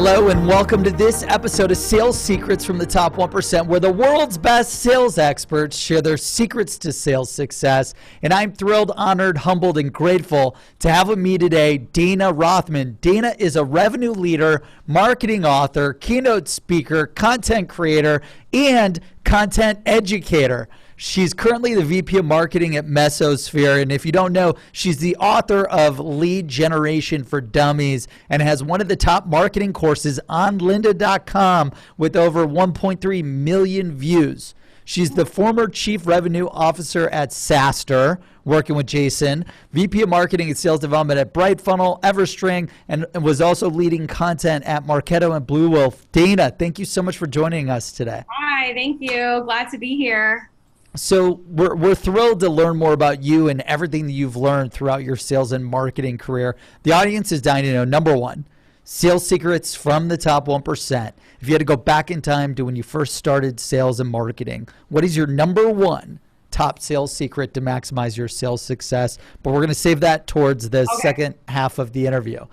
Hello and welcome to this episode of Sales Secrets from the Top 1%, where the world's best sales experts share their secrets to sales success. And I'm thrilled, honored, humbled, and grateful to have with me today Dayna Rothman. Dayna is a revenue leader, marketing author, keynote speaker, content creator, and content educator. She's currently the VP of Marketing at Mesosphere, and if you don't know, she's the author of Lead Generation for Dummies and has one of the top marketing courses on lynda.com with over 1.3 million views. She's the former Chief Revenue Officer at SaaStr, working with Jason, VP of Marketing and Sales Development at BrightFunnel, Everstring, and was also leading content at Marketo and Blue Wolf. Dayna, thank you so much for joining us today. Hi, thank you. Glad to be here. So we're thrilled to learn more about you and everything that you've learned throughout your sales and marketing career. The audience is dying to know, number one, sales secrets from the top 1%. If you had to go back in time to when you first started sales and marketing, what is your number one top sales secret to maximize your sales success? But we're going to save that towards the second half of the interview.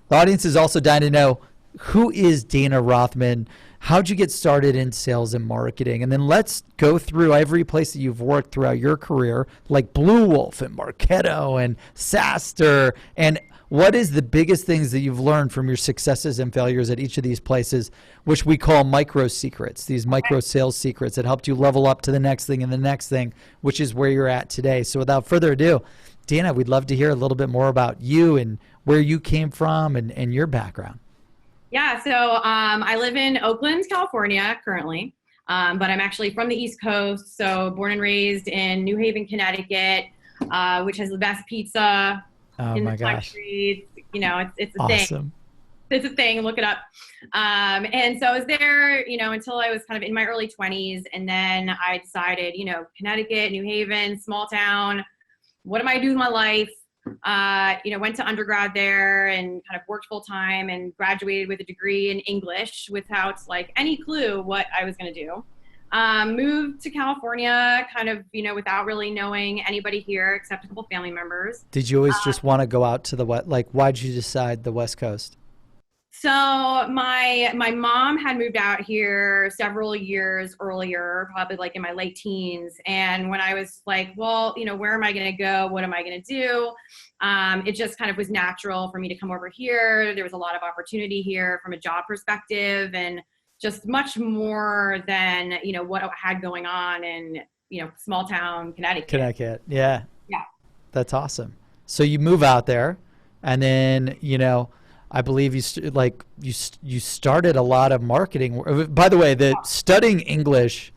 The audience is also dying to know, who is Dayna Rothman? How'd you get started in sales and marketing? And then let's go through every place that you've worked throughout your career, like Blue Wolf and Marketo and SaaStr. And what is the biggest things that you've learned from your successes and failures at each of these places, which we call micro secrets, these micro sales secrets that helped you level up to the next thing and the next thing, which is where you're at today. So without further ado, Dayna, we'd love to hear a little bit more about you and where you came from and your background. Yeah, so I live in Oakland, California currently, but I'm actually from the East Coast, so born and raised in New Haven, Connecticut, which has the best pizza in the country. You know, it's a thing. It's a thing. Look it up. And so I was there, you know, until I was kind of in my early 20s, and then I decided, you know, Connecticut, New Haven, small town. What am I doing with my life? Went to undergrad there and kind of worked full time and graduated with a degree in English without like any clue what I was going to do. Moved to California kind of, you know, without really knowing anybody here except a couple family members. Did you always just want to go out to the West? Like, why'd you decide the West Coast? So my mom had moved out here several years earlier, probably like in my late teens. And when I was like, well, you know, where am I going to go? What am I going to do? It just kind of was natural for me to come over here. There was a lot of opportunity here from a job perspective and just much more than, you know, what I had going on in, you know, small town Connecticut. Yeah. Yeah. That's awesome. So you move out there and then, you know, I believe you started a lot of marketing. By the way, studying English,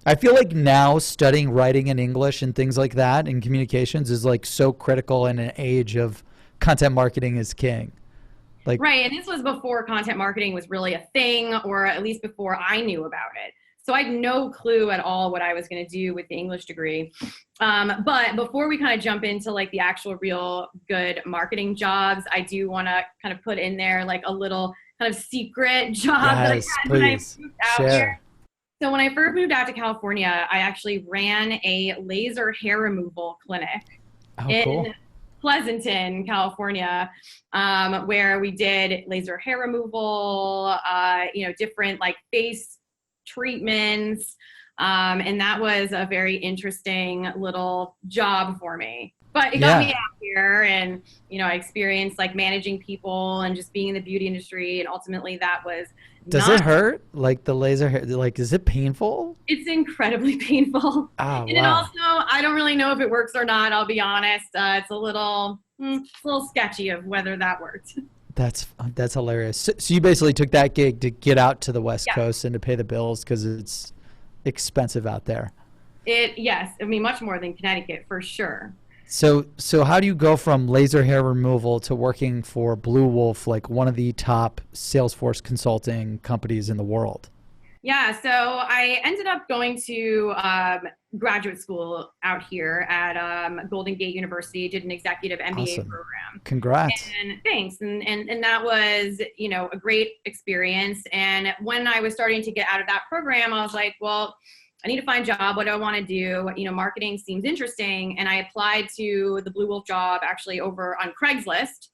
I feel like now studying writing in English and things like that in communications is like so critical in an age of content marketing is king. Like, right, and this was before content marketing was really a thing, or at least before I knew about it. So I had no clue at all what I was going to do with the English degree. But before we kind of jump into like the actual real good marketing jobs, I do want to kind of put in there like a little kind of secret job that I had when I moved out here. So when I first moved out to California, I actually ran a laser hair removal clinic in Pleasanton, California, where we did laser hair removal, different like face treatments, and that was a very interesting little job for me. But it got me out here, and you know, I experienced like managing people and just being in the beauty industry, and ultimately that was. Does it hurt? Like the laser hair? Like, is it painful? It's incredibly painful. And also, I don't really know if it works or not. I'll be honest. It's a little sketchy of whether that worked. That's hilarious. So you basically took that gig to get out to the West Coast and to pay the bills because it's expensive out there. Yes. I mean, much more than Connecticut for sure. So how do you go from laser hair removal to working for Blue Wolf, like one of the top Salesforce consulting companies in the world? Yeah, so I ended up going to graduate school out here at Golden Gate University, did an executive MBA program. Congrats. And thanks. And that was, you know, a great experience. And when I was starting to get out of that program, I was like, well, I need to find a job. What do I want to do? You know, marketing seems interesting. And I applied to the Blue Wolf job actually over on Craigslist.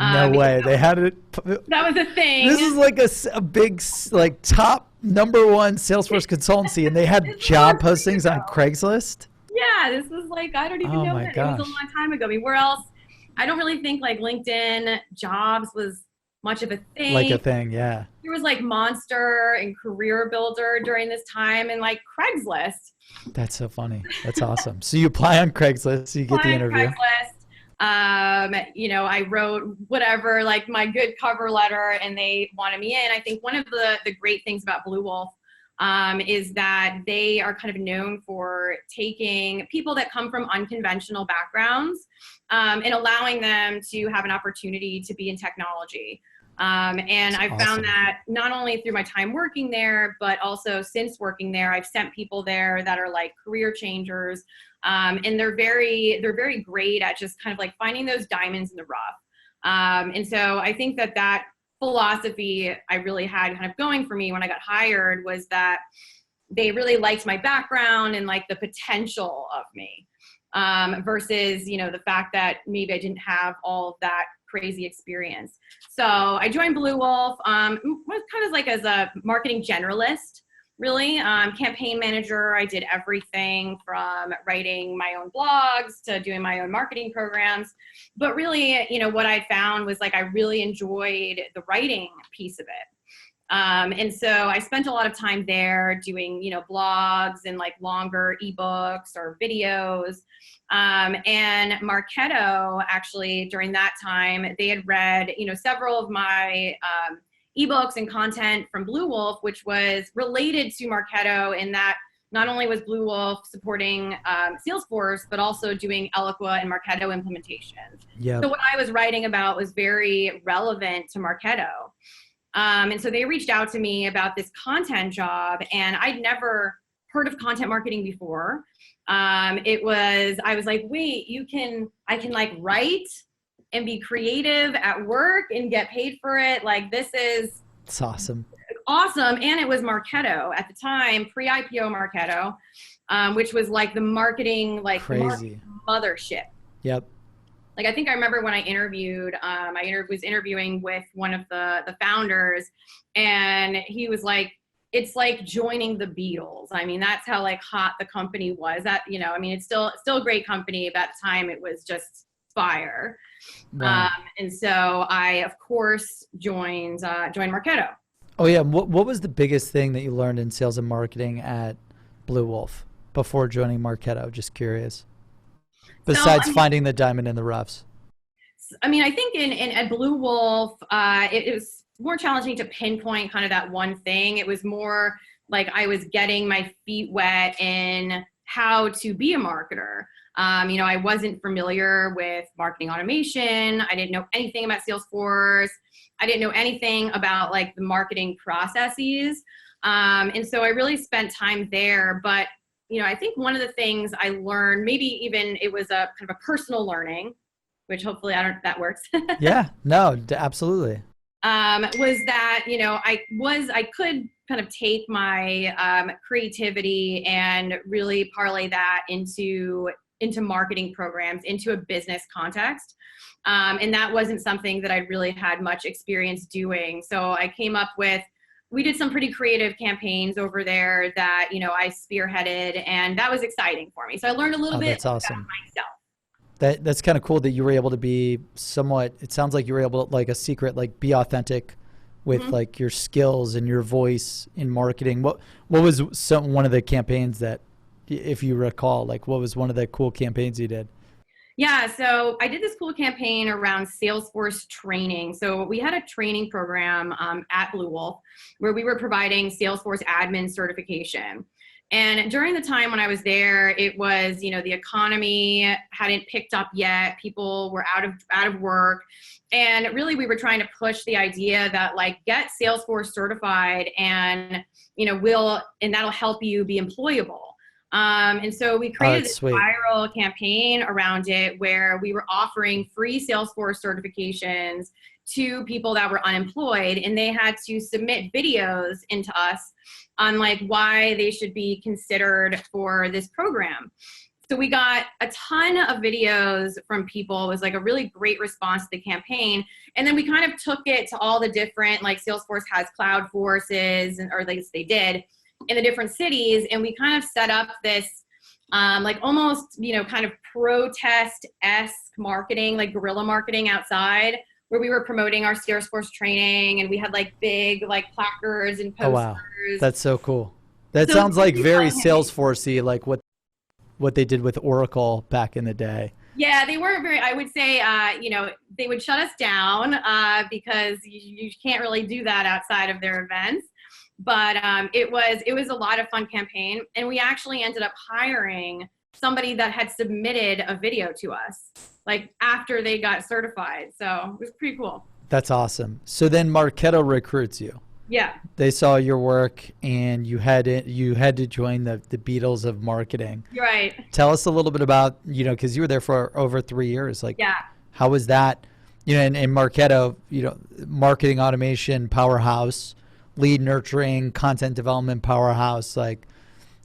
No way. They had it. That was a thing. This is like a big, like top #1 Salesforce consultancy, and they had job postings on Craigslist. Yeah, this was like, I don't even know when. It was a long time ago. I mean, where else? I don't really think like LinkedIn jobs was much of a thing. Like a thing, yeah. There was like Monster and Career Builder during this time, and like Craigslist. That's so funny. That's awesome. So you apply on Craigslist, so you get the interview. You know, I wrote whatever, like my good cover letter, and they wanted me in. I think one of the great things about Blue Wolf is that they are kind of known for taking people that come from unconventional backgrounds and allowing them to have an opportunity to be in technology. And I found that not only through my time working there, but also since working there, I've sent people there that are like career changers. And they're very great at just kind of like finding those diamonds in the rough. And so I think that philosophy I really had kind of going for me when I got hired was that they really liked my background and like the potential of me, versus, you know, the fact that maybe I didn't have all of that crazy experience. So I joined Blue Wolf, was kind of like as a marketing generalist, really. Campaign manager, I did everything from writing my own blogs to doing my own marketing programs. But really, you know, what I found was like I really enjoyed the writing piece of it. And so I spent a lot of time there doing, you know, blogs and like longer ebooks or videos. And Marketo, actually, during that time, they had read, you know, several of my ebooks and content from Blue Wolf, which was related to Marketo in that not only was Blue Wolf supporting Salesforce, but also doing Eloqua and Marketo implementations. Yep. So what I was writing about was very relevant to Marketo. And so they reached out to me about this content job, and I'd never heard of content marketing before. I was like, wait, I can like write and be creative at work and get paid for it. Like it's awesome. Awesome. And it was Marketo at the time, pre-IPO Marketo, which was like the marketing, like crazy mothership. Yep. Like, I think I remember when I interviewed, was interviewing with one of the founders, and he was like, it's like joining the Beatles. I mean, that's how like hot the company was. That, you know, I mean, it's still a great company. At that time, it was just fire. Wow. And so I, of course, joined Marketo. Oh yeah. What was the biggest thing that you learned in sales and marketing at Blue Wolf before joining Marketo? Just curious. Besides finding the diamond in the roughs. I mean, I think at Blue Wolf, it was more challenging to pinpoint kind of that one thing. It was more like I was getting my feet wet in how to be a marketer. You know, I wasn't familiar with marketing automation. I didn't know anything about Salesforce. I didn't know anything about like the marketing processes. And so I really spent time there. But, you know, I think one of the things I learned, maybe even it was a kind of a personal learning, which hopefully that works. Yeah, no, absolutely. Was that, you know, I could kind of take my creativity and really parlay that into marketing programs, into a business context. And that wasn't something that I really had much experience doing. So I came up with, we did some pretty creative campaigns over there that, you know, I spearheaded, and that was exciting for me. So I learned a little bit about myself. That's kind of cool that you were able to be somewhat, it sounds like you were able to, like a secret, like be authentic with like your skills and your voice in marketing. What was one of the campaigns that, if you recall, like what was one of the cool campaigns you did? Yeah, so I did this cool campaign around Salesforce training. So we had a training program at Blue Wolf where we were providing Salesforce admin certification. And during the time when I was there, it was, you know, the economy hadn't picked up yet. People were out of work. And really, we were trying to push the idea that like, get Salesforce certified and, you know, that'll help you be employable. And so we created this viral campaign around it where we were offering free Salesforce certifications to people that were unemployed, and they had to submit videos into us on like why they should be considered for this program. So we got a ton of videos from people. It was like a really great response to the campaign. And then we kind of took it to all the different, like Salesforce has cloud forces, or at least they did, in the different cities. And we kind of set up this like almost, kind of protest-esque marketing, like guerrilla marketing outside, where we were promoting our Salesforce training, and we had like big like placards and posters. Oh, wow. That's so cool. That sounds like very Salesforce-y, like what they did with Oracle back in the day. Yeah, they weren't very, I would say, they would shut us down because you can't really do that outside of their events. But it was a lot of fun campaign. And we actually ended up hiring somebody that had submitted a video to us, like after they got certified. So it was pretty cool. That's awesome. So then Marketo recruits you. Yeah. They saw your work and you had to join the Beatles of marketing. You're right. Tell us a little bit about, because you were there for over 3 years. Like, yeah. How was that? In Marketo, marketing automation powerhouse, lead nurturing, content development powerhouse. Like,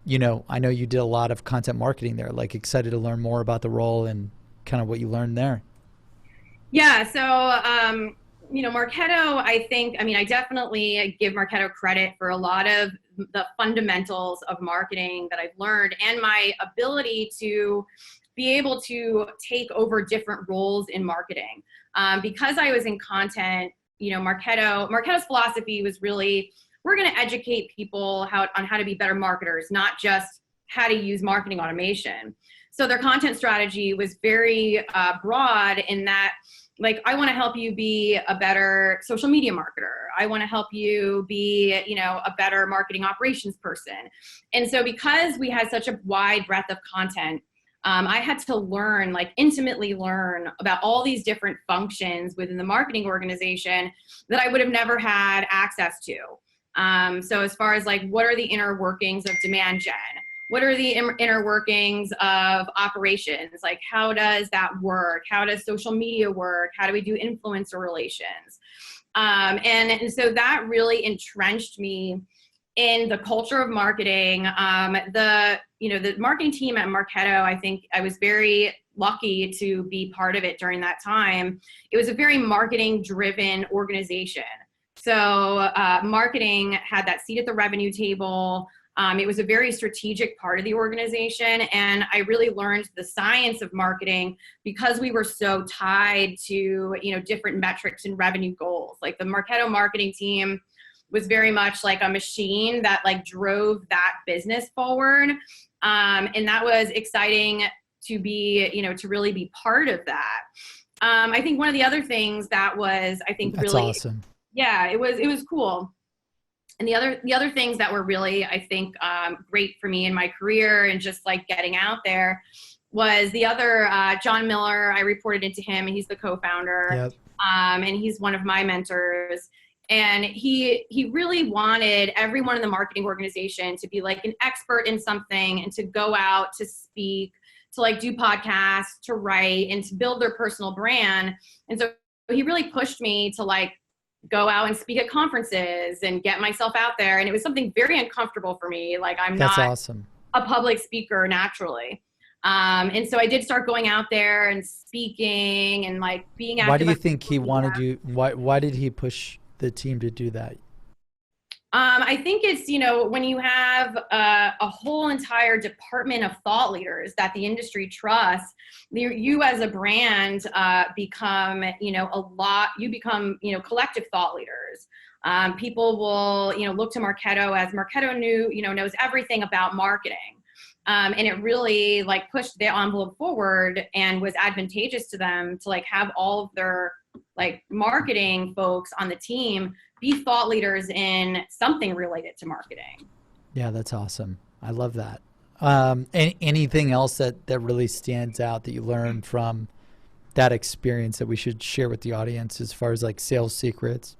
I know you did a lot of content marketing there. Like, excited to learn more about the role and kind of what you learned there. Yeah. So, Marketo, I definitely give Marketo credit for a lot of the fundamentals of marketing that I've learned, and my ability to be able to take over different roles in marketing. Because I was in content, Marketo's philosophy was really, we're going to educate people on how to be better marketers, not just how to use marketing automation. So their content strategy was very broad in that, like, I want to help you be a better social media marketer. I want to help you be, a better marketing operations person. And so because we had such a wide breadth of content, I had to learn, like intimately learn about all these different functions within the marketing organization that I would have never had access to. So as far as like, what are the inner workings of demand gen? What are the inner workings of operations? Like, how does that work? How does social media work? How do we do influencer relations? And so that really entrenched me in the culture of marketing. The marketing team at Marketo, I think I was very lucky to be part of it during that time. It was a very marketing driven organization. So marketing had that seat at the revenue table. It was a very strategic part of the organization, and I really learned the science of marketing because we were so tied to, different metrics and revenue goals. Like the Marketo marketing team was very much like a machine that like drove that business forward. And that was exciting to be, to really be part of that. I think one of the other things that was, That's really awesome. Yeah, it was cool. And the other things that were really, I think, great for me in my career and just like getting out there was the other, John Miller. I reported into him, and he's the co-founder. Yep. And he's one of my mentors. And he really wanted everyone in the marketing organization to be like an expert in something and to go out to speak, to like do podcasts, to write, and to build their personal brand. And so he really pushed me to like go out and speak at conferences and get myself out there. And it was something very uncomfortable for me. Like That's awesome. A public speaker naturally. And so I did start going out there and speaking and like being active. Why do you think he wanted you? Why did he push the team to do that? I think it's, when you have a whole entire department of thought leaders that the industry trusts, you as a brand become, you become, collective thought leaders. People will, look to Marketo as Marketo knows everything about marketing. And it really like pushed the envelope forward and was advantageous to them to like have all of their like marketing folks on the team be thought leaders in something related to marketing. Yeah, that's awesome. I love that. Anything else that really stands out that you learned from that experience that we should share with the audience as far as like sales secrets?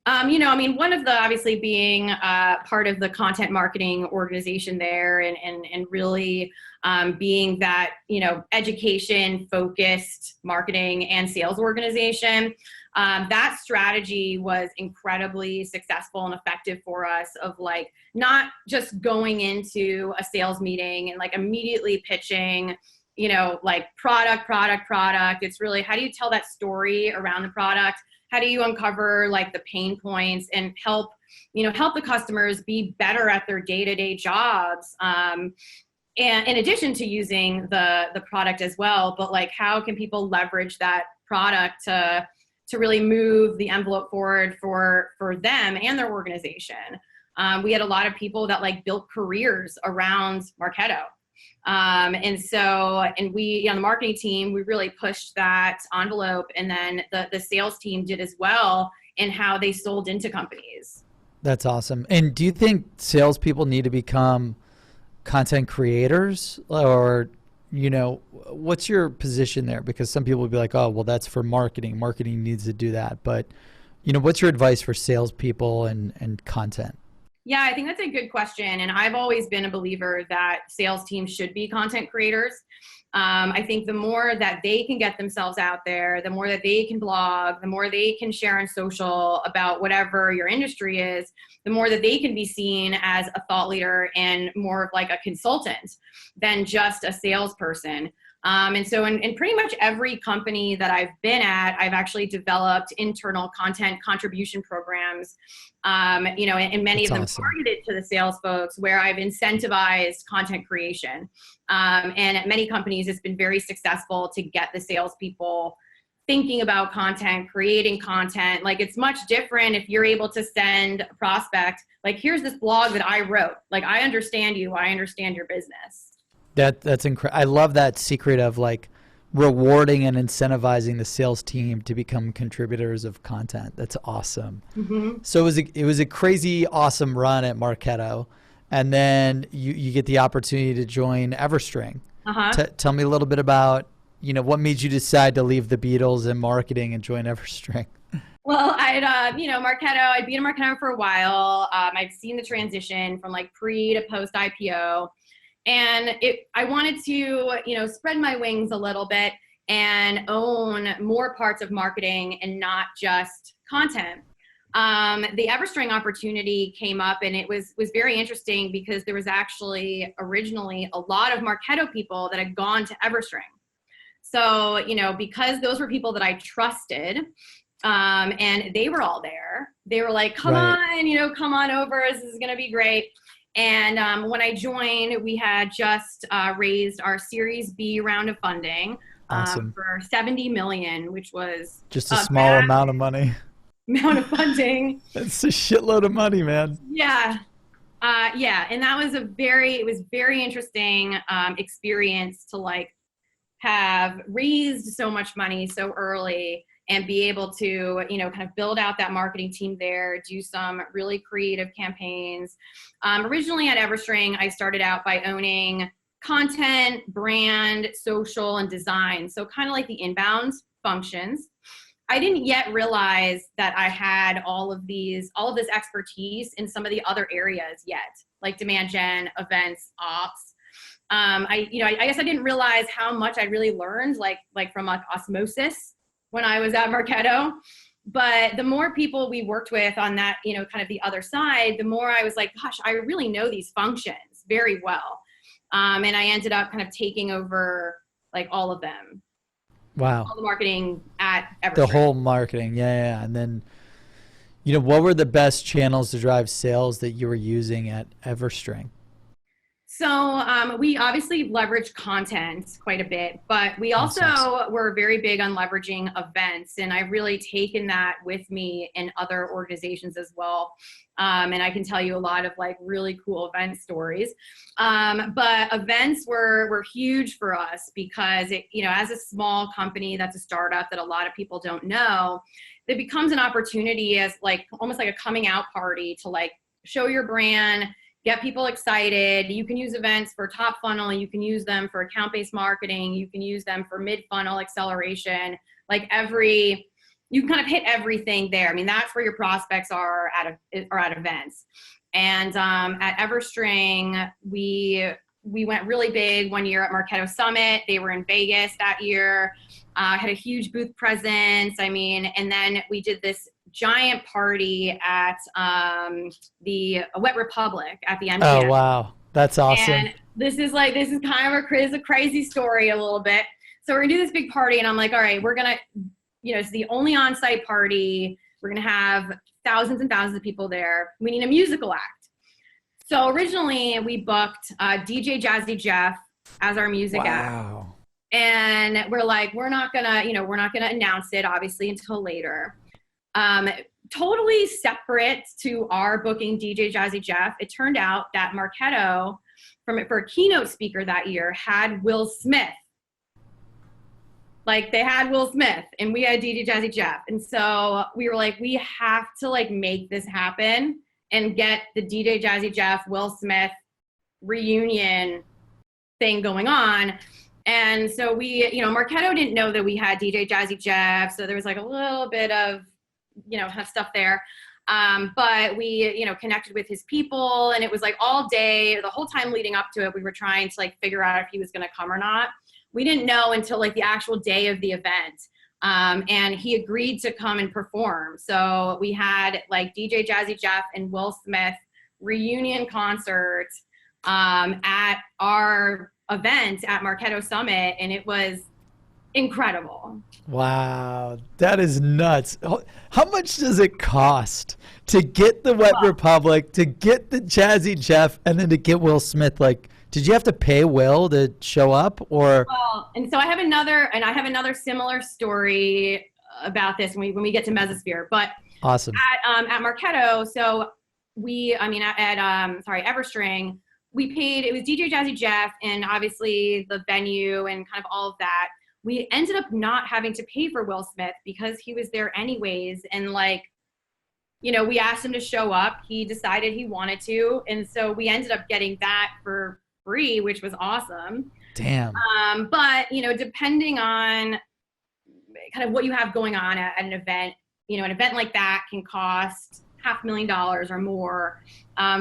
One of the, obviously being part of the content marketing organization there and really being that, education focused marketing and sales organization. That strategy was incredibly successful and effective for us, of like not just going into a sales meeting and like immediately pitching, you know, like product. It's really, how do you tell that story around the product? How do you uncover like the pain points and help the customers be better at their day-to-day jobs? And in addition to using the product as well, but like, how can people leverage that product to really move the envelope forward for them and their organization? We had a lot of people that like built careers around Marketo. And we, on the marketing team, we really pushed that envelope, and then the sales team did as well in how they sold into companies. That's awesome. And do you think salespeople need to become content creators, or, what's your position there? Because some people would be like, oh, well, that's for marketing. Marketing needs to do that. But, what's your advice for salespeople and content? Yeah, I think that's a good question. And I've always been a believer that sales teams should be content creators. I think the more that they can get themselves out there, the more that they can blog, the more they can share on social about whatever your industry is, the more that they can be seen as a thought leader and more of like a consultant than just a salesperson. And so in pretty much every company that I've been at, I've actually developed internal content contribution programs, and many That's of them awesome. targeted to the sales folks, where I've incentivized content creation. And at many companies, it's been very successful to get the salespeople thinking about content, creating content. Like, it's much different if you're able to send a prospect, like, here's this blog that I wrote. Like, I understand you. I understand your business. That's incredible. I love that secret of like rewarding and incentivizing the sales team to become contributors of content. That's awesome. Mm-hmm. So it was a crazy, awesome run at Marketo, and then you get the opportunity to join Everstring. Uh-huh. Tell me a little bit about what made you decide to leave the Beatles and marketing and join Everstring. Well, I'd been in Marketo for a while. I've seen the transition from like pre to post IPO. And I wanted to, spread my wings a little bit and own more parts of marketing and not just content. The Everstring opportunity came up, and it was very interesting because there was actually originally a lot of Marketo people that had gone to Everstring. So, because those were people that I trusted, and they were all there, they were like, come on, come on over. This is going to be great. And when I joined, we had just raised our Series B round of funding Awesome. for $70 million, which was just a small amount of money. Amount of funding. It's a shitload of money, man. Yeah. And that was it was very interesting experience to like have raised so much money so early and be able to, kind of build out that marketing team there, do some really creative campaigns. Originally at Everstring, I started out by owning content, brand, social, and design. So kind of like the inbound functions. I didn't yet realize that I had all of this expertise in some of the other areas yet, like demand gen, events, ops. I guess I didn't realize how much I really learned, like from like osmosis when I was at Marketo. But the more people we worked with on that, kind of the other side, the more I was like, gosh, I really know these functions very well. And I ended up kind of taking over like all of them. Wow. All the marketing at Everstring. The whole marketing. Yeah. And then, what were the best channels to drive sales that you were using at Everstring? So we obviously leverage content quite a bit, but we also were very big on leveraging events. And I've really taken that with me in other organizations as well. And I can tell you a lot of like really cool event stories. But events were huge for us because as a small company that's a startup that a lot of people don't know, it becomes an opportunity as like almost like a coming out party to like show your brand, get people excited. You can use events for top funnel. You can use them for account-based marketing. You can use them for mid-funnel acceleration. You can kind of hit everything there. I mean, that's where your prospects are at events. And at Everstring, we we went really big one year at Marketo Summit. They were in Vegas that year, had a huge booth presence. I mean, and then we did this giant party at the Wet Republic at the MGM. Oh, wow. That's awesome. And this is kind of a crazy story a little bit. So we're gonna do this big party, and I'm like, all right, we're gonna, it's the only on-site party. We're gonna have thousands and thousands of people there. We need a musical act. So originally we booked DJ Jazzy Jeff as our music act. And we're like, we're not gonna announce it obviously until later. Totally separate to our booking DJ Jazzy Jeff, it turned out that Marketo, for a keynote speaker that year, had Will Smith. Like, they had Will Smith and we had DJ Jazzy Jeff. And so we were like, we have to like make this happen and get the DJ Jazzy Jeff, Will Smith reunion thing going on. And so we, Marketo didn't know that we had DJ Jazzy Jeff. So there was like a little bit of, stuff there. But we, connected with his people, and it was like all day, the whole time leading up to it, we were trying to like figure out if he was going to come or not. We didn't know until like the actual day of the event. And he agreed to come and perform. So we had like DJ Jazzy Jeff and Will Smith reunion concert at our event at Marketo Summit, and it was incredible. Wow, that is nuts. How much does it cost to get the Wet Republic, to get the Jazzy Jeff, and then to get Will Smith? Like, did you have to pay Will to show up, or? Well, and so I have another similar story about this when we get to Mesosphere. But awesome. At Marketo, so Everstring, we paid. It was DJ Jazzy Jeff, and obviously the venue and kind of all of that. We ended up not having to pay for Will Smith because he was there anyways. And like, we asked him to show up. He decided he wanted to. And so we ended up getting that for free, which was awesome. Damn. But, depending on kind of what you have going on at an event, an event like that can cost $500,000 or more.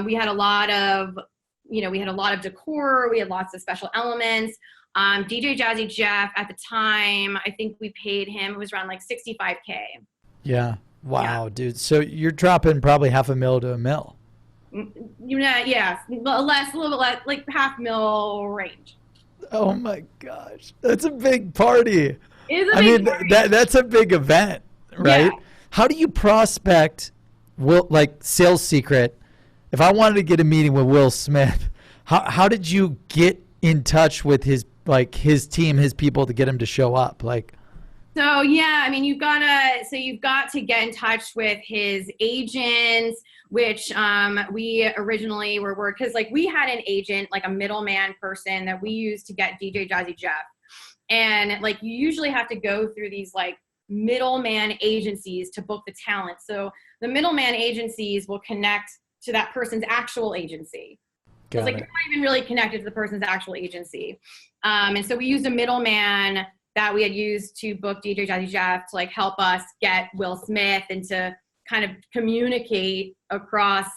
We had a lot of decor. We had lots of special elements. DJ Jazzy Jeff at the time, I think we paid him, it was around like $65K. Yeah. Wow, yeah. Dude. So you're dropping probably $500,000 to $1 million. Yeah. A little bit less, like $500,000 range. Oh my gosh. That's a big party. Party. That's a big event, right? Yeah. How do you prospect sales secret? If I wanted to get a meeting with Will Smith, how did you get in touch with his team, his people, to get him to show up? So yeah, you've got to get in touch with his agents, which we originally were because we had an agent, like a middleman person that we used to get DJ Jazzy Jeff. And you usually have to go through these middleman agencies to book the talent. So the middleman agencies will connect to that person's actual agency. It's you're not even really connected to the person's actual agency. And so we used a middleman that we had used to book DJ Jazzy Jeff to help us get Will Smith and to kind of communicate across,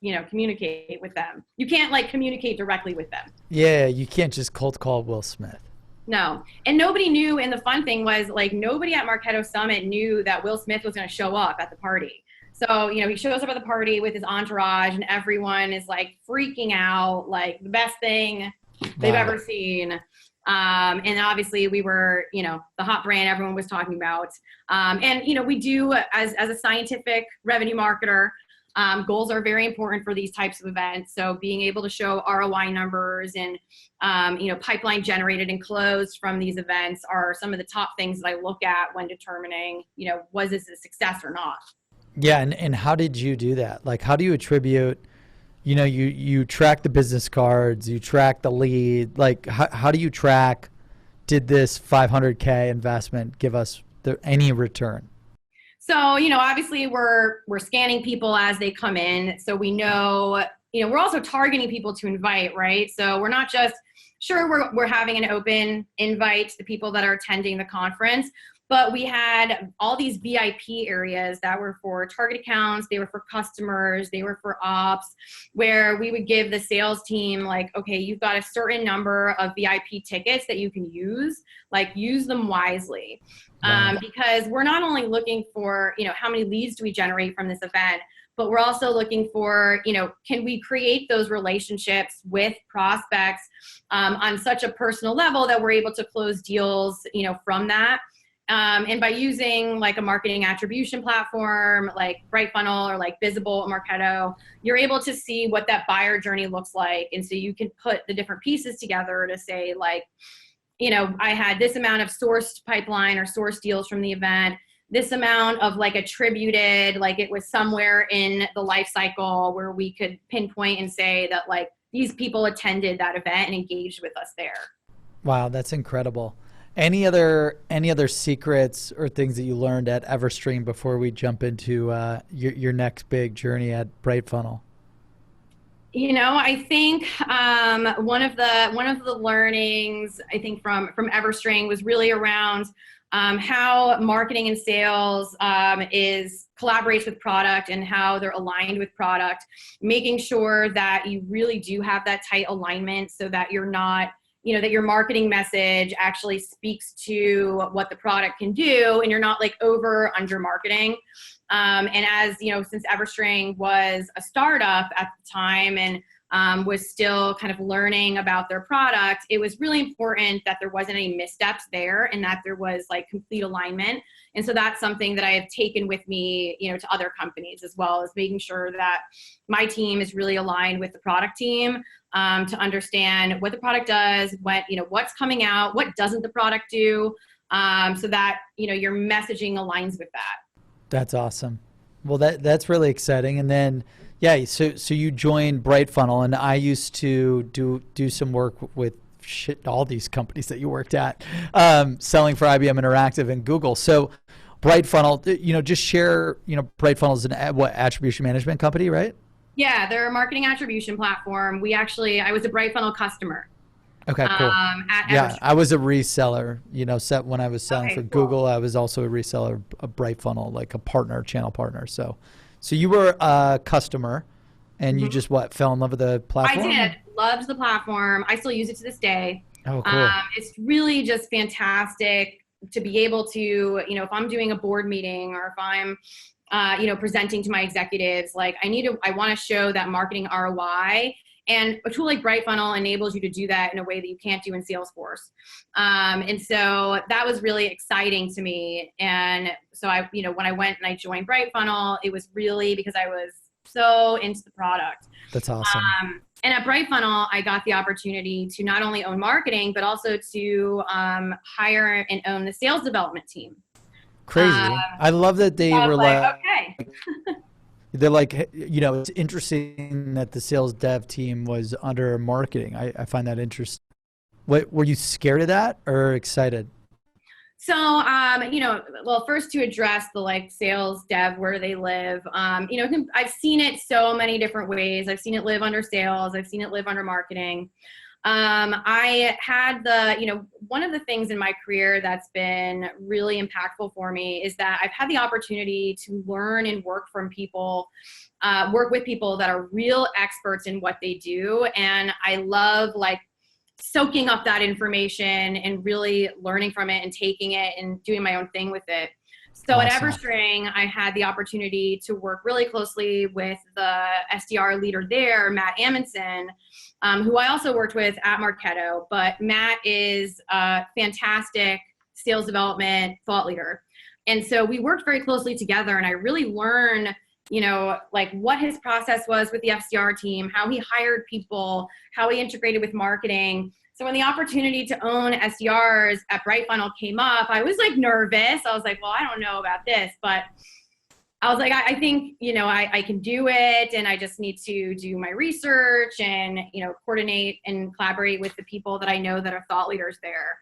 communicate with them. You can't communicate directly with them. Yeah, you can't just cold call Will Smith. No. And nobody knew, and the fun thing was nobody at Marketo Summit knew that Will Smith was going to show up at the party. So, he shows up at the party with his entourage and everyone is freaking out, the best thing they've ever seen. And obviously we were, the hot brand everyone was talking about. And, we do as a scientific revenue marketer, goals are very important for these types of events. So being able to show ROI numbers and, pipeline generated and closed from these events are some of the top things that I look at when determining, was this a success or not? Yeah. And how did you do that? How do you attribute, you track the business cards, you track the lead, how do you track, did this $500K investment give us any return? So, obviously we're scanning people as they come in. So we know, we're also targeting people to invite, right? So we're not just, we're having an open invite to the people that are attending the conference, but we had all these VIP areas that were for target accounts, they were for customers, they were for ops, where we would give the sales team like, okay, you've got a certain number of VIP tickets that you can use, like use them wisely. Wow. Because we're not only looking for, how many leads do we generate from this event, but we're also looking for, can we create those relationships with prospects on such a personal level that we're able to close deals, from that. And by using like a marketing attribution platform like BrightFunnel or like Visible Marketo, you're able to see what that buyer journey looks like. And so you can put the different pieces together to say like, I had this amount of sourced pipeline or sourced deals from the event, this amount of like attributed, like it was somewhere in the life cycle where we could pinpoint and say that like these people attended that event and engaged with us there. Wow, that's incredible. Any other secrets or things that you learned at Everstream before we jump into your next big journey at BrightFunnel? I think one of the learnings I think from Everstring was really around how marketing and sales collaborates with product and how they're aligned with product, making sure that you really do have that tight alignment so that you're not, that your marketing message actually speaks to what the product can do and you're not like under marketing. And as since Everstring was a startup at the time and was still kind of learning about their product, it was really important that there wasn't any missteps there and that there was like complete alignment. And so that's something that I have taken with me, to other companies as well, as making sure that my team is really aligned with the product team to understand what the product does, what's coming out, what doesn't the product do, so that, your messaging aligns with that. That's awesome. Well, that's really exciting. And then, yeah, so you joined BrightFunnel, and I used to do some work with all these companies that you worked at, selling for IBM Interactive and Google. So BrightFunnel, just share, BrightFunnel is an attribution management company, right? Yeah, they're a marketing attribution platform. I was a BrightFunnel customer. Okay, cool. Yeah, I was a reseller, when I was selling for Google, I was also a reseller of BrightFunnel, like a channel partner. So you were a customer and you just fell in love with the platform? I did. Loved the platform. I still use it to this day. Oh, cool. It's really just fantastic to be able to, if I'm doing a board meeting or if I'm presenting to my executives, like I want to show that marketing ROI, and a tool like BrightFunnel enables you to do that in a way that you can't do in Salesforce. And so that was really exciting to me. And so when I went and I joined BrightFunnel, it was really because I was so into the product. That's awesome. And at BrightFunnel, I got the opportunity to not only own marketing, but also to hire and own the sales development team. Crazy. I love that they were like, okay. They're like, it's interesting that the sales dev team was under marketing. I find that interesting. Were you scared of that or excited? So, well, first to address the sales dev, where they live, I've seen it so many different ways. I've seen it live under sales. I've seen it live under marketing. I had one of the things in my career that's been really impactful for me is that I've had the opportunity to learn and work with people that are real experts in what they do. And I love soaking up that information and really learning from it and taking it and doing my own thing with it. So awesome. At Everstring, I had the opportunity to work really closely with the SDR leader there, Matt Amundsen, who I also worked with at Marketo. But Matt is a fantastic sales development thought leader. And so we worked very closely together, and I really learned, what his process was with the SDR team, how he hired people, how he integrated with marketing. So when the opportunity to own SDRs at BrightFunnel came up, I was nervous. I was like, well, I don't know about this, but I was like, I think, I can do it, and I just need to do my research and, coordinate and collaborate with the people that I know that are thought leaders there.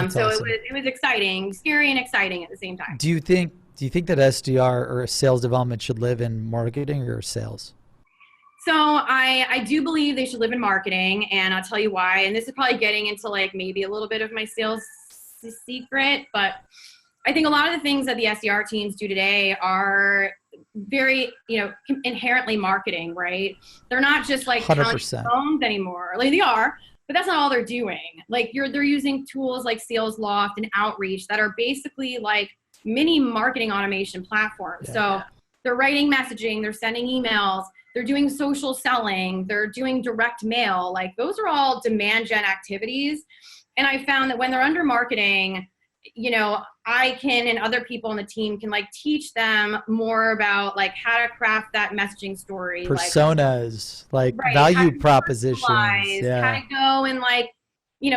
So awesome. It was exciting, scary and exciting at the same time. Do you think that SDR or sales development should live in marketing or sales? So I do believe they should live in marketing, and I'll tell you why. And this is probably getting into maybe a little bit of my sales secret, but I think a lot of the things that the SDR teams do today are very, inherently marketing, right? They're not just like counting 100%. phones anymore. Like they are, but that's not all they're doing. Like they're using tools like Sales Loft and Outreach that are basically like mini marketing automation platforms. Yeah. So they're writing messaging, they're sending emails, they're doing social selling, they're doing direct mail. Like those are all demand gen activities. And I found that when they're under marketing, I can, and other people on the team can like teach them more about like how to craft that messaging story. Personas, like right, value propositions. How to go and like,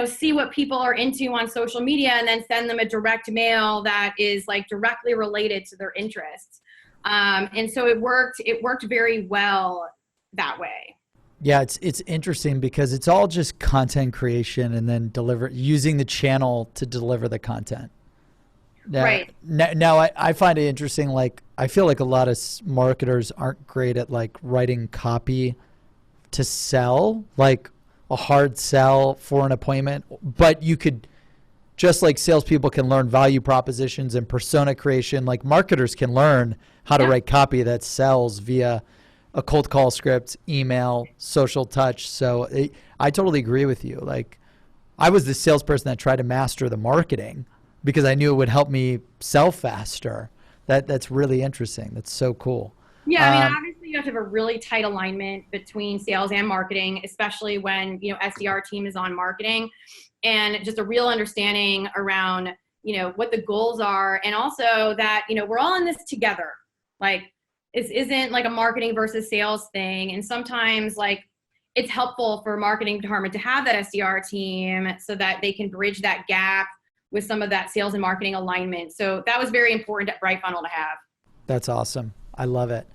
see what people are into on social media and then send them a direct mail that is like directly related to their interests. And so it worked very well that way. Yeah, it's interesting because it's all just content creation and then using the channel to deliver the content. Now, right. Now I find it interesting. Like I feel like a lot of marketers aren't great at like writing copy to sell, like a hard sell for an appointment. But you could, just like salespeople can learn value propositions and persona creation, like marketers can learn how to write copy that sells via a cold call script, email, social touch. So I totally agree with you. Like I was the salesperson that tried to master the marketing because I knew it would help me sell faster. That's really interesting. That's so cool. Yeah, I mean, obviously you have to have a really tight alignment between sales and marketing, especially when, SDR team is on marketing, and just a real understanding around, what the goals are. And also that, we're all in this together. Like, this isn't like a marketing versus sales thing. And sometimes like it's helpful for a marketing department to have that SDR team so that they can bridge that gap with some of that sales and marketing alignment. So that was very important at BrightFunnel to have. That's awesome. I love it.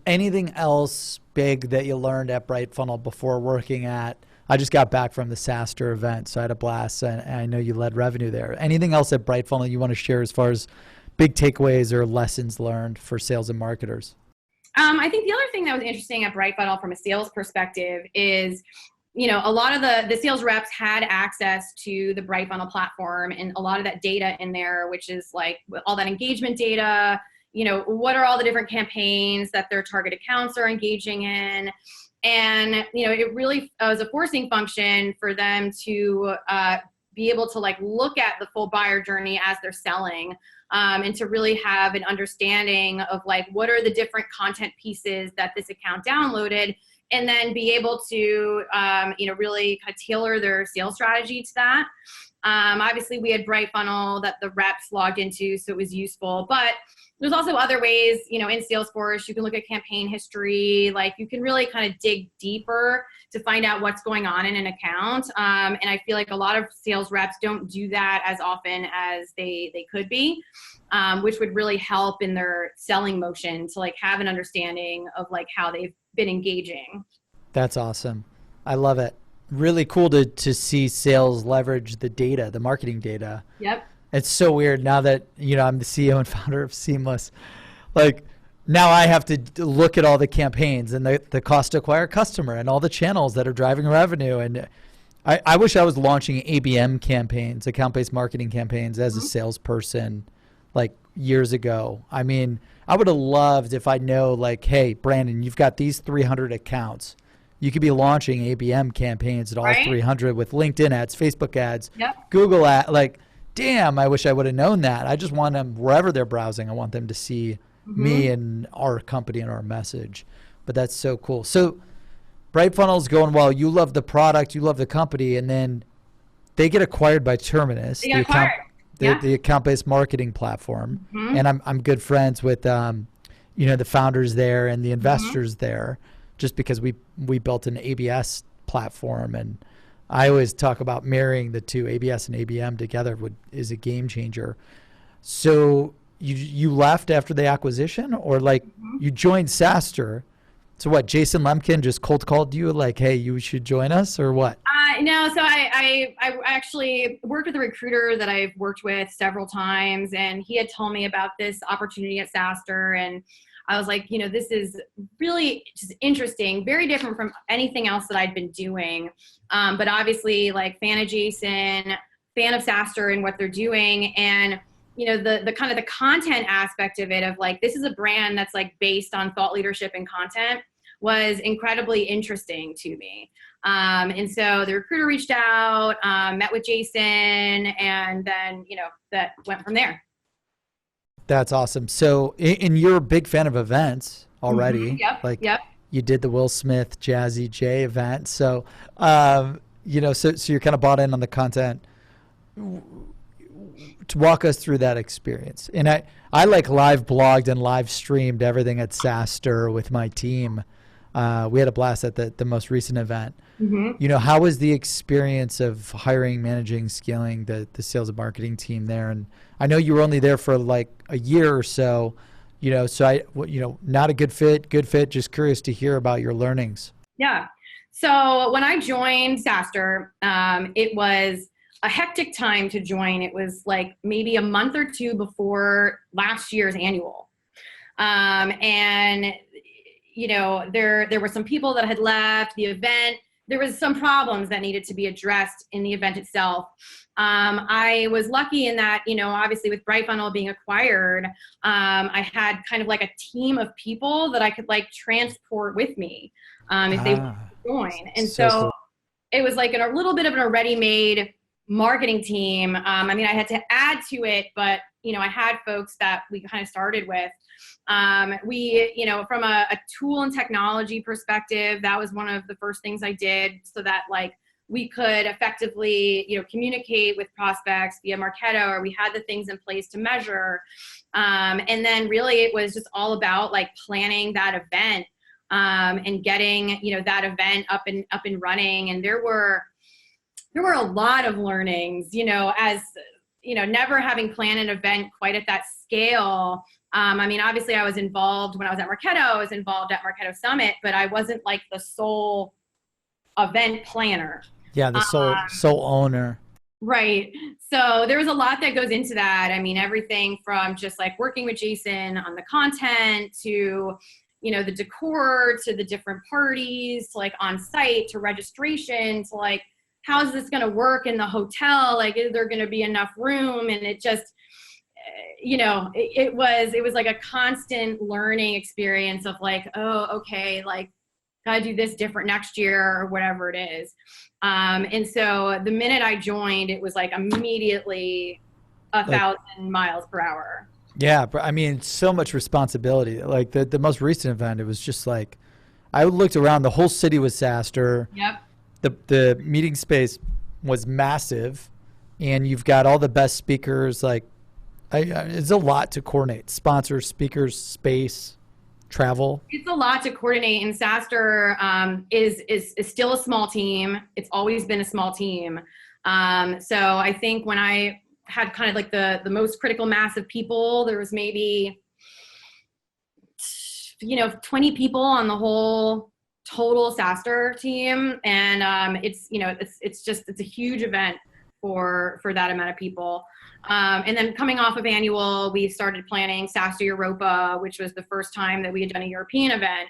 Anything else big that you learned at BrightFunnel before working at, I just got back from the SaaStr event, so I had a blast, and I know you led revenue there. Anything else at BrightFunnel you want to share as far as big takeaways or lessons learned for sales and marketers? I think the other thing that was interesting at BrightFunnel from a sales perspective is, a lot of the sales reps had access to the BrightFunnel platform and a lot of that data in there, which is like all that engagement data, what are all the different campaigns that their target accounts are engaging in. And, it really was a forcing function for them to be able to like look at the full buyer journey as they're selling. And to really have an understanding of like, what are the different content pieces that this account downloaded, and then be able to, really kind of tailor their sales strategy to that. Obviously we had BrightFunnel that the reps logged into, so it was useful, but there's also other ways, in Salesforce, you can look at campaign history, like you can really kind of dig deeper to find out what's going on in an account. And I feel like a lot of sales reps don't do that as often as they could be, which would really help in their selling motion to like have an understanding of like how they've been engaging. That's awesome. I love it. Really cool to see sales leverage the data, the marketing data. Yep. It's so weird now that, I'm the CEO and founder of Seamless. Like now I have to look at all the campaigns and the cost to acquire a customer and all the channels that are driving revenue. And I wish I was launching ABM campaigns, account-based marketing campaigns as a salesperson like years ago. I mean, I would have loved if I know like, hey, Brandon, you've got these 300 accounts. You could be launching ABM campaigns at all 300 with LinkedIn ads, Facebook ads, Google ads. Like, damn, I wish I would have known that. I just want them, wherever they're browsing, I want them to see me and our company and our message. But that's so cool. So BrightFunnel's going well. You love the product. You love the company. And then they get acquired by Terminus, the account-based marketing platform. And I'm good friends with, the founders there and the investors there, just because we built an ABS platform. And I always talk about marrying the two, ABS and ABM together is a game changer. So you left after the acquisition, or like you joined SaaStr? So what, Jason Lemkin just cold called you like, hey, you should join us, or what? No, so I actually worked with a recruiter that I've worked with several times, and he had told me about this opportunity at SaaStr, and I was like, this is really just interesting, very different from anything else that I'd been doing. But obviously, like, fan of Jason, fan of SaaStr and what they're doing. And, the kind of the content aspect of it, of like, this is a brand that's like based on thought leadership and content, was incredibly interesting to me. And so the recruiter reached out, met with Jason, and then, that went from there. That's awesome. So, and you're a big fan of events already. Mm-hmm. Yep. You did the Will Smith Jazzy J event. So, so you're kind of bought in on the content. To walk us through that experience. And I like live blogged and live streamed everything at SaaStr with my team. We had a blast at the most recent event. Mm-hmm. How was the experience of hiring, managing, scaling the sales and marketing team there? And I know you were only there for like a year or so, not a good fit, just curious to hear about your learnings. Yeah. So when I joined SaaStr, it was a hectic time to join. It was like maybe a month or two before last year's annual. And there were some people that had left the event. There was some problems that needed to be addressed in the event itself. I was lucky in that, obviously with BrightFunnel being acquired, I had kind of like a team of people that I could like transport with me if they wanted to join. And so cool. It was like a little bit of a ready-made marketing team. I had to add to it, but, I had folks that we kind of started with. From a tool and technology perspective, that was one of the first things I did so that like we could effectively, communicate with prospects via Marketo, or we had the things in place to measure. And then really it was just all about like planning that event, and getting, that event up and running. And there were a lot of learnings, as, never having planned an event quite at that scale. Obviously I was involved when I was at Marketo, I was involved at Marketo Summit, but I wasn't like the sole event planner. Yeah, the sole owner. Right. So there was a lot that goes into that. Everything from just like working with Jason on the content to, the decor, to the different parties, to like on site, to registration, to like, how's this going to work in the hotel? Like, is there going to be enough room? And it just, it was like a constant learning experience of like, oh, okay, like gotta do this different next year or whatever it is. And so the minute I joined, it was like immediately 1,000 miles per hour. Yeah. But so much responsibility. Like the most recent event, it was just like, I looked around, the whole city was SaaStr. Yep. The meeting space was massive, and you've got all the best speakers. Like, it's a lot to coordinate: sponsors, speakers, space, travel. It's a lot to coordinate. And SaaStr is still a small team. It's always been a small team. So I think when I had kind of like the most critical mass of people, there was maybe 20 people on the whole total SaaStr team. And it's a huge event for that amount of people. And then coming off of annual, we started planning SaaStr Europa, which was the first time that we had done a European event.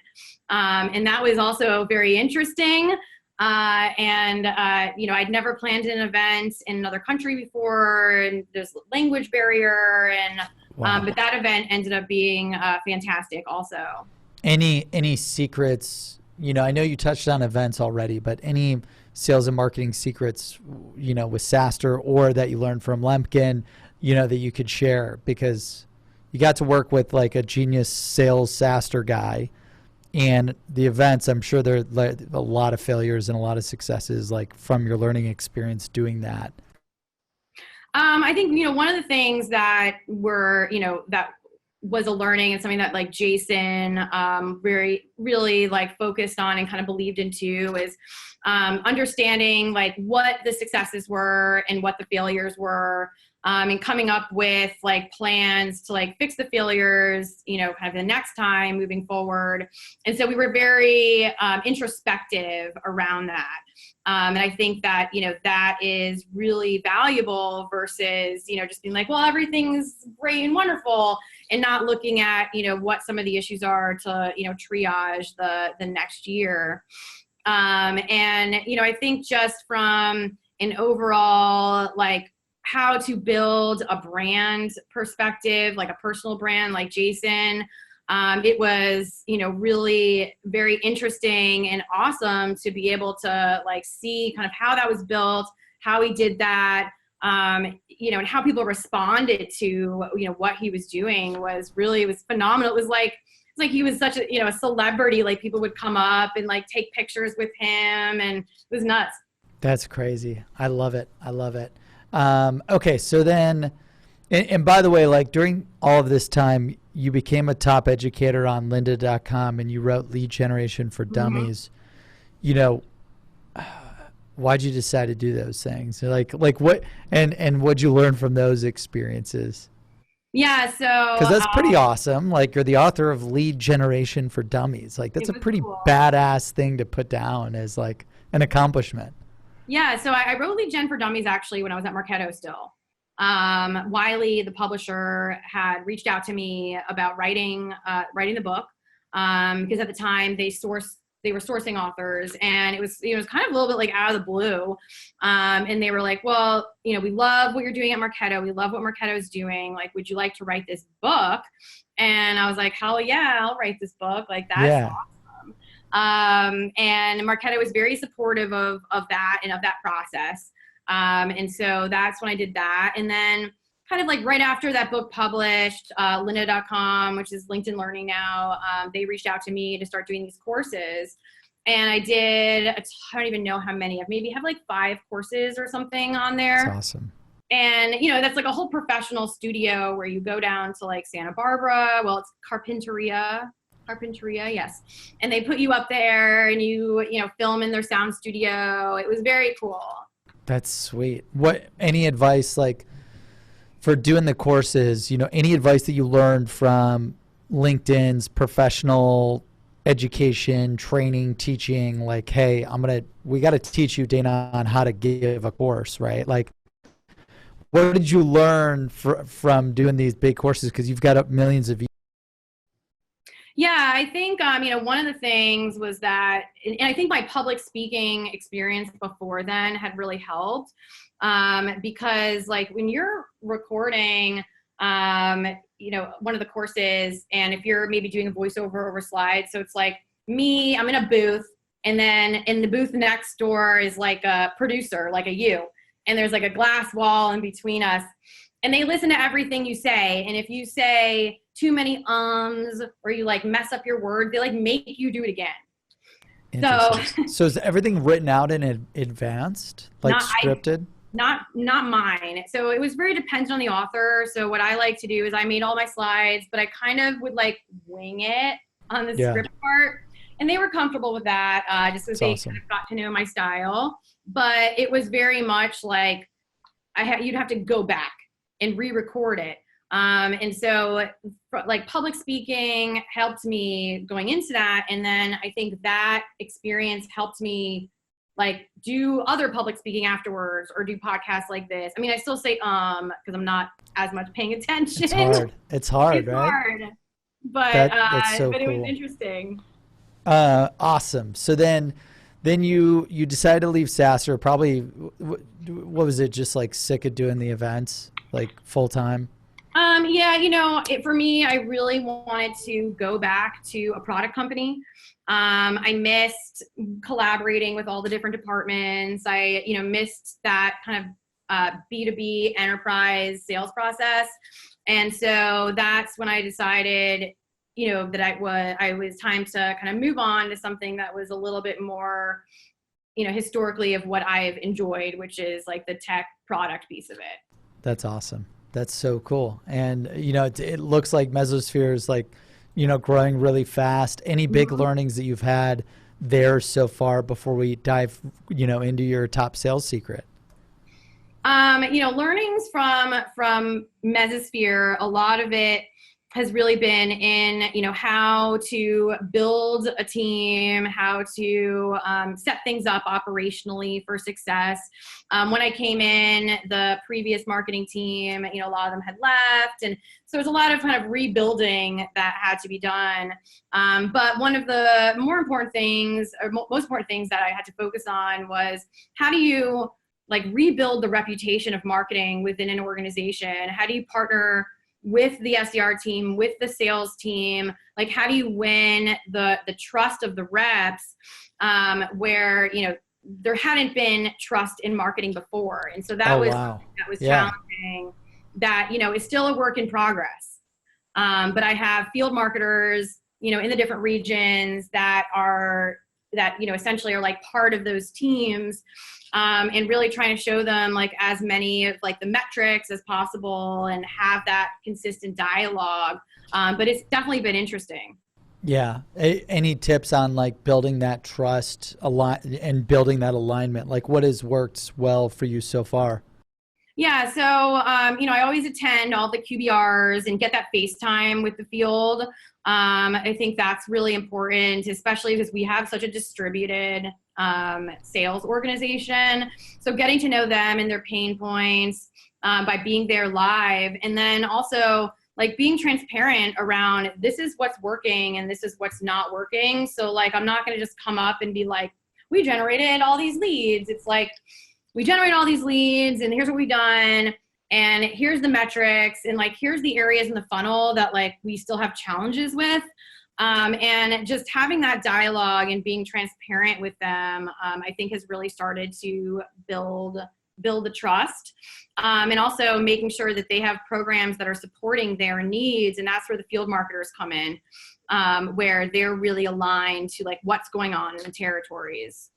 And that was also very interesting. I'd never planned an event in another country before, and there's a language barrier, and wow. But that event ended up being fantastic also. Any secrets? I know you touched on events already, but any sales and marketing secrets, with SaaStr or that you learned from Lemkin, that you could share? Because you got to work with like a genius sales SaaStr guy, and the events, I'm sure there are a lot of failures and a lot of successes, like from your learning experience doing that. I think, one of the things that that was a learning and something that like Jason really like focused on and kind of believed into is understanding like what the successes were and what the failures were, and coming up with like plans to like fix the failures, kind of the next time moving forward. And so we were very introspective around that. And I think that, that is really valuable versus, just being like, well, everything's great and wonderful, and not looking at, what some of the issues are to, triage the next year. I think just from an overall, like, how to build a brand perspective, like a personal brand, like Jason. It was, really very interesting and awesome to be able to like see kind of how that was built, how he did that, and how people responded to, what he was doing was phenomenal. It was like he was such a, a celebrity, like people would come up and like take pictures with him, and it was nuts. That's crazy. I love it. I love it. Okay. So then, and by the way, like during all of this time, you became a top educator on lynda.com and you wrote Lead Generation for Dummies. Why'd you decide to do those things? Like what, and what'd you learn from those experiences? Yeah. So, because that's pretty awesome. Like you're the author of Lead Generation for Dummies. Like that's a pretty cool. badass thing to put down as like an accomplishment. Yeah. So I wrote Lead Gen for Dummies actually when I was at Marketo still. Wiley, the publisher, had reached out to me about writing the book, because at the time they were sourcing authors, and it was kind of a little bit like out of the blue. And they were like, well, we love what you're doing at Marketo. We love what Marketo is doing. Like, would you like to write this book? And I was like, hell yeah, I'll write this book. Like, that's awesome. And Marketo was very supportive of that and of that process. And so that's when I did that. And then kind of like right after that book published, lynda.com, which is LinkedIn Learning now, they reached out to me to start doing these courses. And I did, I don't even know how many. I maybe have like 5 courses or something on there. That's awesome. And, that's like a whole professional studio where you go down to like Santa Barbara. Well, it's Carpinteria, yes. And they put you up there and you film in their sound studio. It was very cool. That's sweet. Any advice like for doing the courses, any advice that you learned from LinkedIn's professional education, training, teaching, like, hey, we got to teach you, Dayna, on how to give a course, right? Like, what did you learn from doing these big courses? Because you've got millions of views. Yeah, I think, one of the things was that, and I think my public speaking experience before then had really helped, because like when you're recording, one of the courses, and if you're maybe doing a voiceover over slides, so it's like me, I'm in a booth, and then in the booth next door is like a producer, like a you, and there's like a glass wall in between us. And they listen to everything you say. And if you say too many or you like mess up your word, they like make you do it again. So is everything written out in advanced, like scripted? Not mine. So it was very dependent on the author. So what I like to do is I made all my slides, but I kind of would like wing it on the script part. And they were comfortable with that, just because they kind of got to know my style. But it was very much like you'd have to go back and re-record it. And so like public speaking helped me going into that. And then I think that experience helped me like do other public speaking afterwards or do podcasts like this. I mean, I still say, because I'm not as much paying attention. It's hard, right? Hard. But, that's so but cool. It was interesting. Awesome. So then you decided to leave Sasser, probably, what was it? Just like sick of doing the events, like full time? Yeah, for me, I really wanted to go back to a product company. I missed collaborating with all the different departments. I, missed that kind of B2B enterprise sales process. And so that's when I decided, that I was time to kind of move on to something that was a little bit more, historically of what I've enjoyed, which is like the tech product piece of it. That's awesome. That's so cool. And, it looks like Mesosphere is like, growing really fast. Any big learnings that you've had there so far before we dive, into your top sales secret? Learnings from Mesosphere, a lot of it has really been in, how to build a team, how to set things up operationally for success. When I came in, the previous marketing team, a lot of them had left. And so there's a lot of kind of rebuilding that had to be done. But one of the more important things, or most important things that I had to focus on was how do you like rebuild the reputation of marketing within an organization? How do you partner with the SDR team, with the sales team? Like, how do you win the trust of the reps, where, you know, there hadn't been trust in marketing before. And so that was challenging, that, you know, is still a work in progress. But I have field marketers, you know, in the different regions that, you know, essentially are like part of those teams, and really trying to show them like as many of like the metrics as possible and have that consistent dialogue. But it's definitely been interesting. Yeah. Any tips on like building that trust and building that alignment? Like, what has worked well for you so far? Yeah. So, you know, I always attend all the QBRs and get that FaceTime with the field. I think that's really important, especially because we have such a distributed sales organization. So getting to know them and their pain points by being there live, and then also like being transparent around, this is what's working and this is what's not working. So like, I'm not going to just come up and be like, we generated all these leads. It's like, we generate all these leads and here's what we've done. And here's the metrics, and like, here's the areas in the funnel that like we still have challenges with. And just having that dialogue and being transparent with them, I think has really started to build the trust, and also making sure that they have programs that are supporting their needs. And that's where the field marketers come in, where they're really aligned to like what's going on in the territories.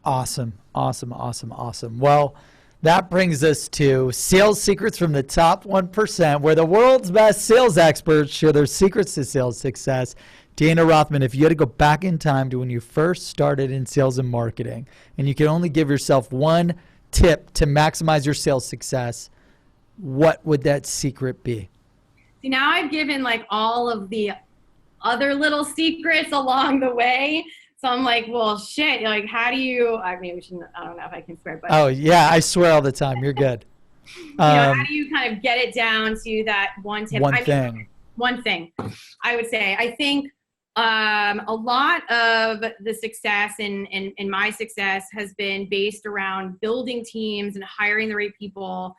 Awesome. Well, that brings us to sales secrets from the top 1%, where the world's best sales experts share their secrets to sales success. Dayna Rothman, if you had to go back in time to when you first started in sales and marketing, and you could only give yourself one tip to maximize your sales success, what would that secret be? See, now I've given like all of the other little secrets along the way. So I'm like, well, shit, like, how do you, I mean, I don't know if I can swear, but. Oh, yeah, I swear all the time. You're good. You know, how do you kind of get it down to that one tip? One thing, I would say. I think a lot of the success and my success has been based around building teams and hiring the right people,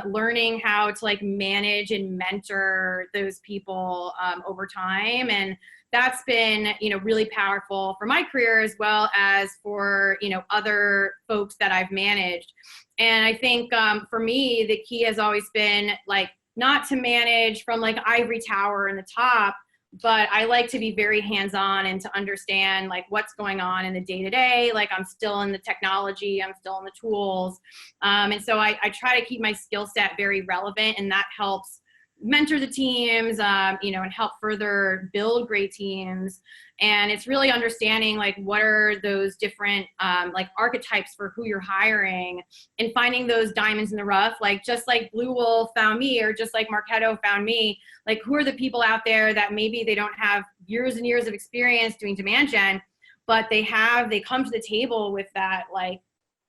learning how to like manage and mentor those people over time. And that's been, you know, really powerful for my career as well as for, you know, other folks that I've managed. And I think for me, the key has always been like not to manage from like ivory tower in the top, but I like to be very hands-on and to understand like what's going on in the day-to-day. Like I'm still in the technology, I'm still in the tools. And so I try to keep my skill set very relevant, and that helps mentor the teams, you know, and help further build great teams. And it's really understanding like what are those different like archetypes for who you're hiring, and finding those diamonds in the rough, like just like Blue Wolf found me, or just like Marketo found me. Like, who are the people out there that maybe they don't have years and years of experience doing demand gen, but they come to the table with that, like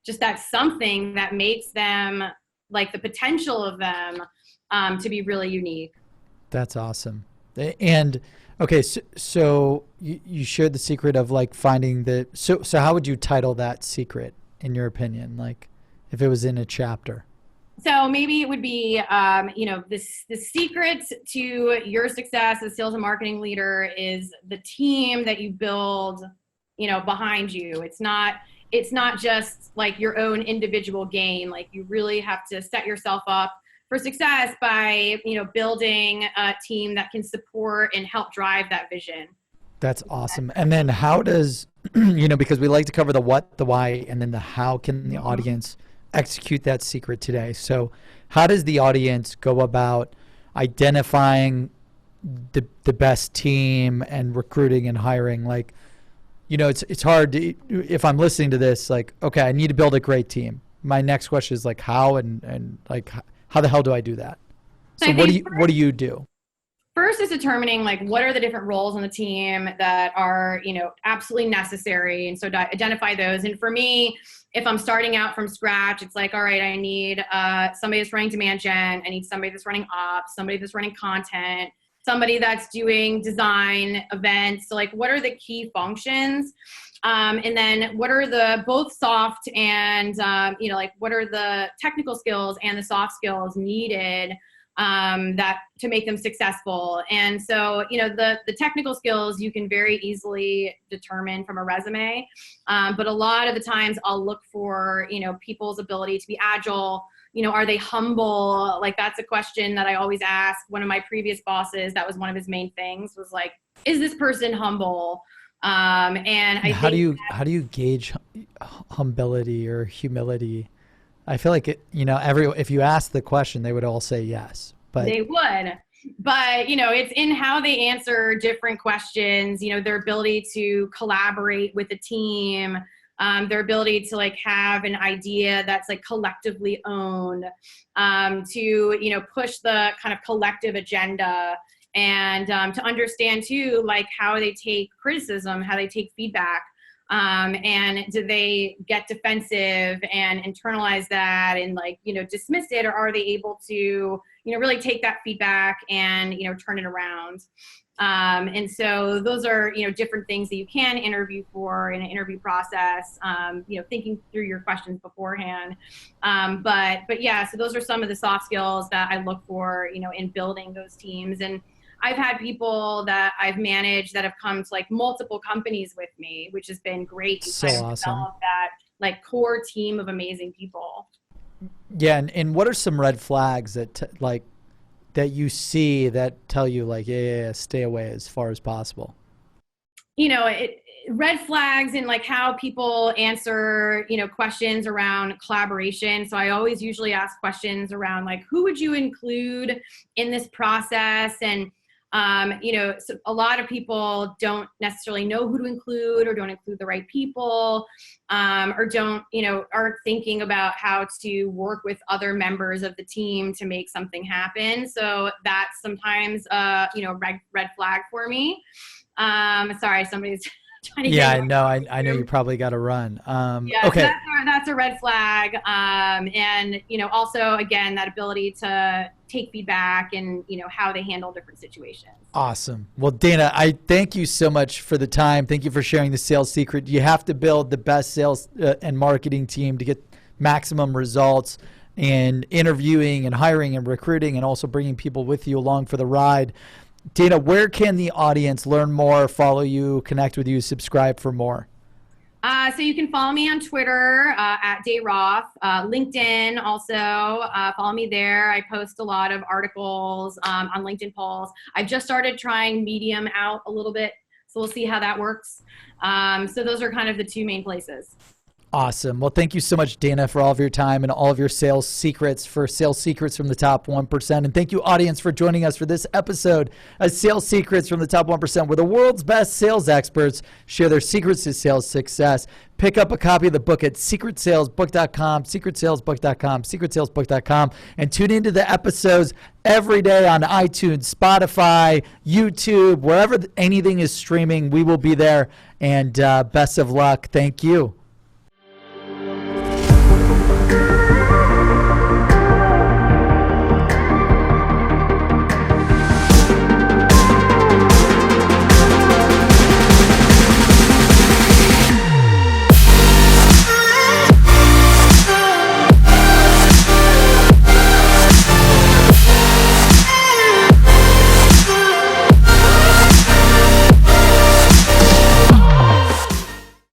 just that something that makes them like the potential of them to be really unique. That's awesome. And okay, so you shared the secret of like finding so how would you title that secret in your opinion? Like if it was in a chapter? So maybe it would be, you know, the secret to your success as a sales and marketing leader is the team that you build, you know, behind you. It's not just like your own individual gain. Like you really have to set yourself up for success by, you know, building a team that can support and help drive that vision. That's awesome. And then how does, you know, because we like to cover the what, the why, and then the how can the audience execute that secret today. So how does the audience go about identifying the best team and recruiting and hiring? Like, you know, it's hard to, if I'm listening to this, like, okay, I need to build a great team. My next question is like how, and like how the hell do I do that? So what do you do? First is determining like what are the different roles on the team that are, you know, absolutely necessary. And so identify those. And for me, if I'm starting out from scratch, it's like, all right, I need somebody that's running demand gen. I need somebody that's running ops, somebody that's running content, somebody that's doing design events. So like, what are the key functions? And then what are the both soft and, like what are the technical skills and the soft skills needed that to make them successful. And so, the technical skills you can very easily determine from a resume. But a lot of the times I'll look for, people's ability to be agile. Are they humble? Like, that's a question that I always ask. One of my previous bosses, that was one of his main things, was like, is this person humble? And I how think do you gauge humility or humility? I feel like if you ask the question, they would all say yes. But they would. But, it's in how they answer different questions, their ability to collaborate with a team, their ability to like have an idea that's like collectively owned, to, push the kind of collective agenda, and to understand too, like how they take criticism, how they take feedback. And do they get defensive and internalize that and like, dismiss it, or are they able to, really take that feedback and, turn it around? And so those are, different things that you can interview for in an interview process, thinking through your questions beforehand. But yeah, so those are some of the soft skills that I look for, in building those teams. And I've had people that I've managed that have come to like multiple companies with me, which has been great. So awesome. Develop that like core team of amazing people. Yeah. And what are some red flags that that you see that tell you like, yeah, stay away as far as possible? Red flags in like how people answer, questions around collaboration. So I always usually ask questions around like, who would you include in this process? And, so a lot of people don't necessarily know who to include, or don't include the right people, or aren't thinking about how to work with other members of the team to make something happen. So that's sometimes, red flag for me. Sorry, somebody's trying to I know you probably got to run. Okay. So that's a red flag. And, also, again, that ability to take feedback and, how they handle different situations. Awesome. Well, Dayna, I thank you so much for the time. Thank you for sharing the sales secret. You have to build the best sales and marketing team to get maximum results, and interviewing and hiring and recruiting, and also bringing people with you along for the ride. Dayna, where can the audience learn more, follow you, connect with you, subscribe for more? So you can follow me on Twitter at Dayroth, LinkedIn also. Follow me there. I post a lot of articles on LinkedIn polls. I've just started trying Medium out a little bit, so we'll see how that works. So those are kind of the two main places. Awesome. Well, thank you so much, Dayna, for all of your time and all of your sales secrets from the top 1%. And thank you, audience, for joining us for this episode of Sales Secrets from the Top 1%, where the world's best sales experts share their secrets to sales success. Pick up a copy of the book at secretsalesbook.com, secretsalesbook.com, secretsalesbook.com, and tune into the episodes every day on iTunes, Spotify, YouTube, wherever anything is streaming. We will be there. And best of luck. Thank you.